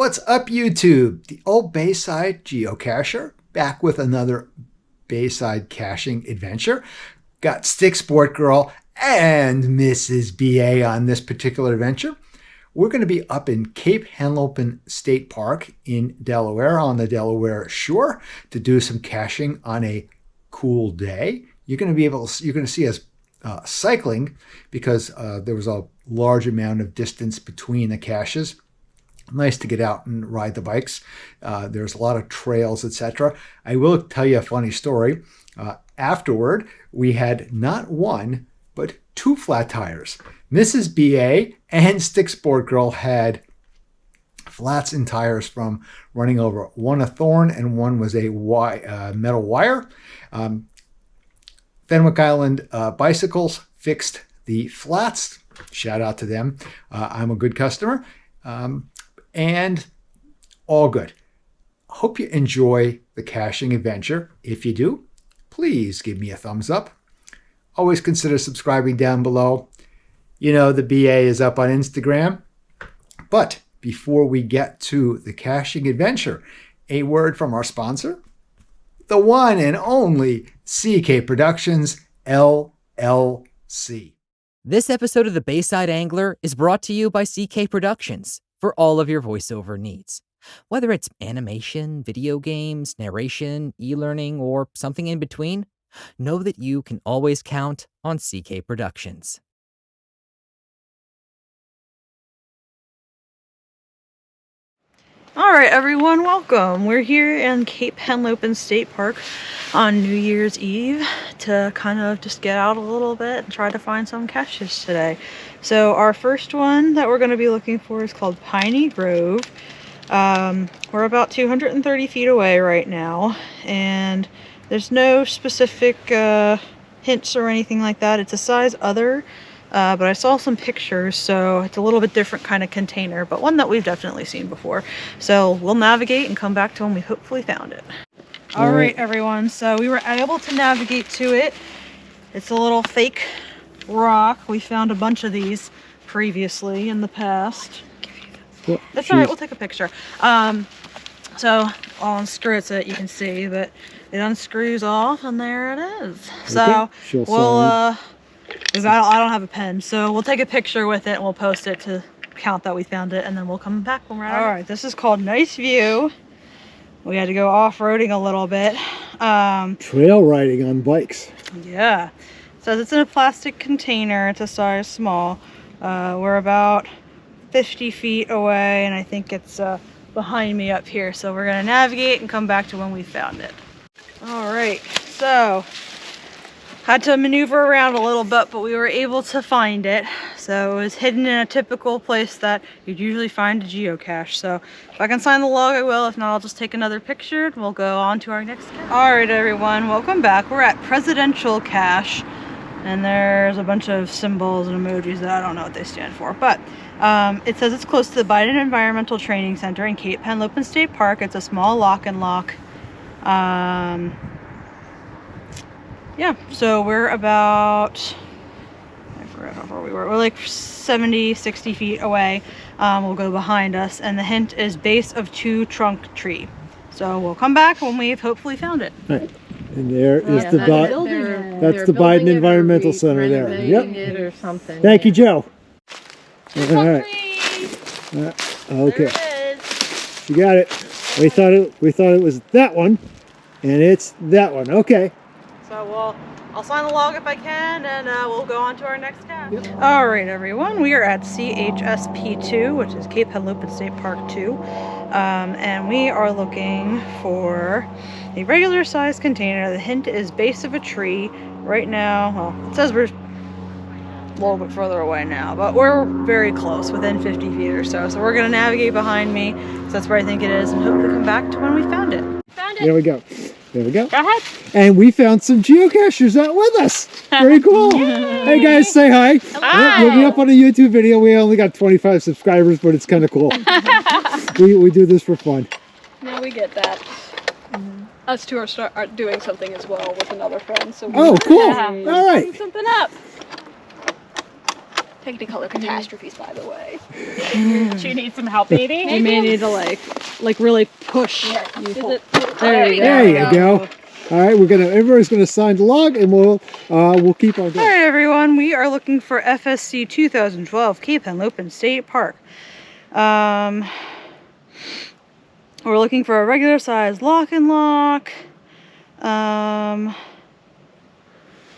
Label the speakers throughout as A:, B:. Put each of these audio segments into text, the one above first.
A: What's up, YouTube? The old Bayside geocacher back with another Bayside caching adventure. Got StickSport Girl and Mrs. BA on this particular adventure. We're going to be up in Cape Henlopen State Park in Delaware on the Delaware shore to do some caching on a cool day. You're going to see us cycling because there was a large amount of distance between the caches. Nice to get out and ride the bikes. There's a lot of trails, etc. I will tell you a funny story. Afterward, we had not one, but two flat tires. Mrs. BA and StickSport Girl had flats in tires from running over one a thorn and one was a metal wire. Fenwick Islander Bicycles fixed the flats. Shout out to them. I'm a good customer. And all good. Hope you enjoy the caching adventure. If you do, please give me a thumbs up. Always consider subscribing down below. You know the BA is up on Instagram. But before we get to the caching adventure, a word from our sponsor, the one and only CK Productions, LLC.
B: This episode of The Bayside Angler is brought to you by CK Productions for all of your voiceover needs. Whether it's animation, video games, narration, e-learning, or something in between, know that you can always count on CK Productions.
C: All right, everyone, welcome. We're here in Cape Henlopen State Park on New Year's Eve to kind of just get out a little bit and try to find some caches today. So our first one that we're going to be looking for is called Piney Grove. We're about 230 feet away right now, and there's no specific hints or anything like that. It's a size other. But I saw some pictures, so it's a little bit different kind of container, but one that we've definitely seen before. So we'll navigate and come back to when we hopefully found it. All right, everyone, so we were able to navigate to it. It's a little fake rock. We found a bunch of these previously in the past. That's all right, we'll take a picture. So I'll unscrew it so that you can see, but it unscrews off, and there it is. So we'll... because I don't have a pen, so we'll take a picture with it and we'll post it to count that we found it, and then we'll come back when we're out. All right, this is called Nice View. We had to go off-roading a little bit.
A: Trail riding on bikes.
C: Yeah. It says it's in a plastic container. It's a size small. We're about 50 feet away, and I think it's behind me up here. So we're going to navigate and come back to when we found it. All right, so... had to maneuver around a little bit, but we were able to find it. So it was hidden in a typical place that you'd usually find a geocache. So if I can sign the log, I will. If not, I'll just take another picture and we'll go on to our next cache. All right, everyone, welcome back. We're at Presidential Cache, and there's a bunch of symbols and emojis that I don't know what they stand for. But it says it's close to the Biden Environmental Training Center in Cape Henlopen State Park. It's a small lock and lock. Yeah, so we're about, I forgot how far we were. We're like 70, 60 feet away. We'll go behind us, and the hint is base of 2 trunk tree. So we'll come back when we've hopefully found it.
D: Right. And there is the Biden Environmental Center there. Yep.
E: It or something.
D: Thank you, Joe. All right. Okay.
C: There it is.
D: You got it. We thought it was that one, and it's that one. Okay.
C: So I'll sign the log if I can, and we'll go on to our next cache. Yep. All right, everyone, we are at CHSP2, which is Cape Henlopen State Park 2, and we are looking for a regular size container. The hint is base of a tree. Right now, well, it says we're a little bit further away now, but we're very close, within 50 feet or so. So we're going to navigate behind me, because that's where I think it is, and hopefully come back to when we found it.
E: Found it.
D: There we go. There we go.
E: Go ahead.
D: And we found some geocachers out with us. Very cool. Hey guys, say hi.
E: Hi.
D: We'll be up on a YouTube video. We only got 25 subscribers, but it's kind of cool. we do this for fun.
E: No, we get that. Us two are doing something as well with another friend. So
D: oh, cool. All right.
E: Something up. Technicolor catastrophes, by the way.
F: Do you need some help, baby?
C: You may need to like really push.
E: Is it?
C: There you go.
D: There you go. All right, everybody's gonna sign the log, and we'll keep on
C: All
D: going.
C: right, everyone. We are looking for FSC 2012 Cape Henlopen State Park. We're looking for a regular size lock and lock. Yeah,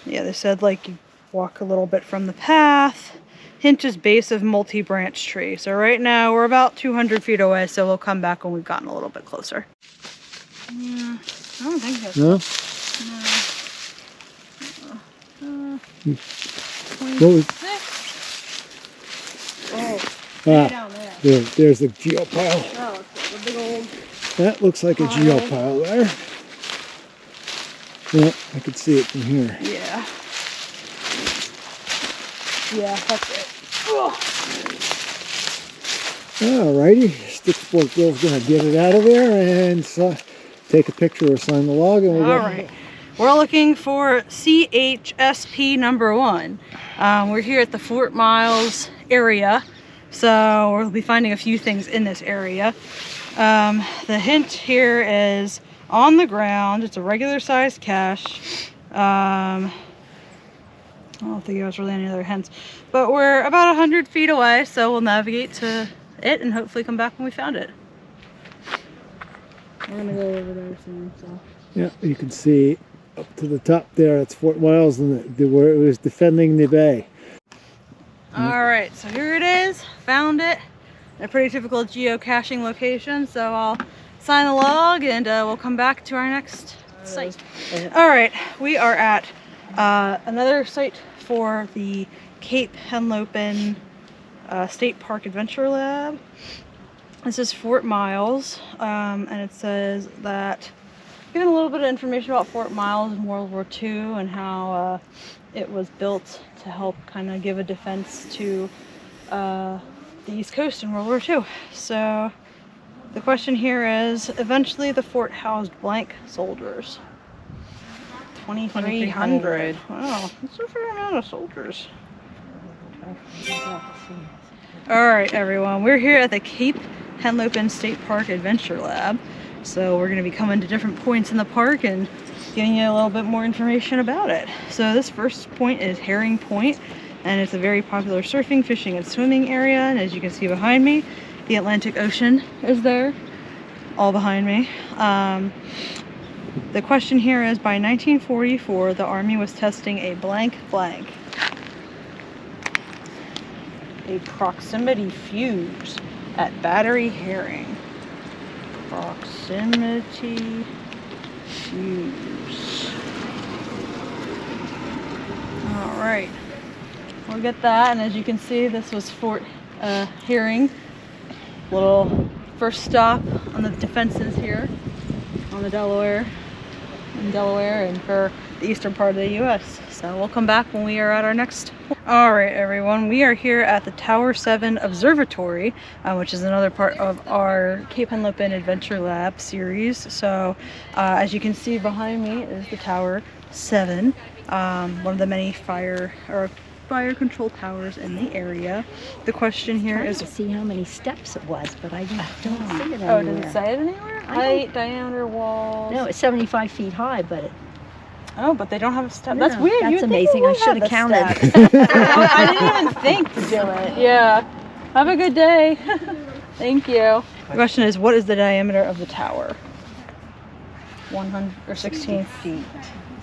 C: they said like you walk a little bit from the path. Hint is base of multi-branch tree. So right now we're about 200 feet away, so we'll come back when we've gotten a little bit closer. Yeah, I don't think that's
D: No?
C: no.
D: What was,
C: 26. Oh, down there.
D: there's the geopile.
C: Oh, it's a big old.
D: That looks like a
C: Pile.
D: geopile there. Yeah, I could see it from here.
C: Yeah. Yeah, that's it. Ugh.
D: Alrighty, StickSport Girl's gonna get it out of there and take a picture or sign the log, and we'll
C: All
D: go.
C: right. We're looking for CHSP number 1. We're here at the Fort Miles area, so we'll be finding a few things in this area. The hint here is on the ground. It's a regular sized cache. I don't think there's really any other hints, but we're about 100 feet away, so we'll navigate to it and hopefully come back when we found it. We're gonna go over there soon, so.
D: Yeah, you can see up to the top there. That's Fort Miles, and where it was defending the bay.
C: All right, so here it is. Found it. A pretty typical geocaching location. So I'll sign the log and we'll come back to our next site. All right, we are at another site for the Cape Henlopen State Park Adventure Lab. This is Fort Miles, and it says that given a little bit of information about Fort Miles in World War II and how it was built to help kind of give a defense to the East Coast in World War II. So the question here is, eventually the fort housed blank soldiers. 2,300. Wow, that's a fair amount of soldiers. Alright everyone, we're here at the Cape Henlopen State Park Adventure Lab. So we're going to be coming to different points in the park and giving you a little bit more information about it. So this first point is Herring Point, and it's a very popular surfing, fishing, and swimming area. And as you can see behind me, the Atlantic Ocean is there, all behind me. The question here is, by 1944, the Army was testing a blank blank. A proximity fuse at Battery Herring. Proximity fuse. Alright, we'll get that, and as you can see, this was Fort Herring. Little first stop on the defenses here on the Delaware, and for the eastern part of the U.S. So we'll come back when we are at our next. Alright everyone, we are here at the Tower 7 Observatory, which is another part of our Cape Henlopen Adventure Lab series. So as you can see behind me is the Tower 7, one of the many fire control towers in the area. The question here is
G: to see how many steps it was, but I don't see it anywhere.
C: Oh, does it say it anywhere? Height, diameter, walls.
G: No, it's 75 feet high, but it,
C: Oh, but they don't have a step.
G: No,
C: That's weird.
G: that's
C: You'd think
G: amazing.
C: they
G: I
C: would
G: should have
C: the
G: counted.
C: steps. I didn't even think to do it. Yeah. Have a good day. Thank you. The question is, what is the diameter of the tower? 100 or 16 feet.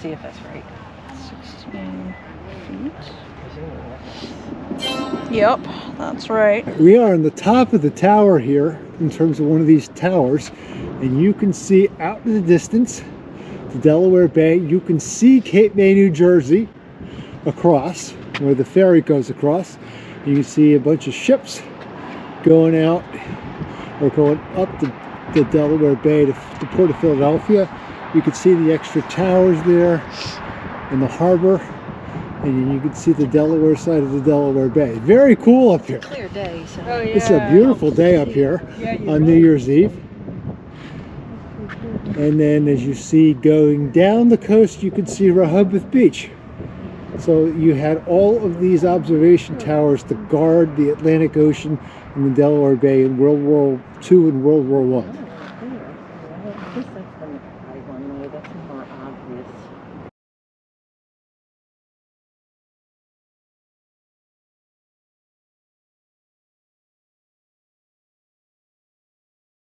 C: See if that's right. 16 feet. Yep, that's right.
D: We are on the top of the tower here, in terms of one of these towers, and you can see out in the distance the Delaware Bay. You can see Cape May, New Jersey across, where the ferry goes across. You can see a bunch of ships going out or going up the Delaware Bay to Port of Philadelphia. You can see the extra towers there in the harbor, and you can see the Delaware side of the Delaware Bay. Very cool up here.
G: clear day, so
C: Oh, yeah.
D: It's a beautiful day up here on New Year's Eve. And then as you see going down the coast, you can see Rehoboth Beach. So you had all of these observation towers to guard the Atlantic Ocean and the Delaware Bay in World War II and World War I.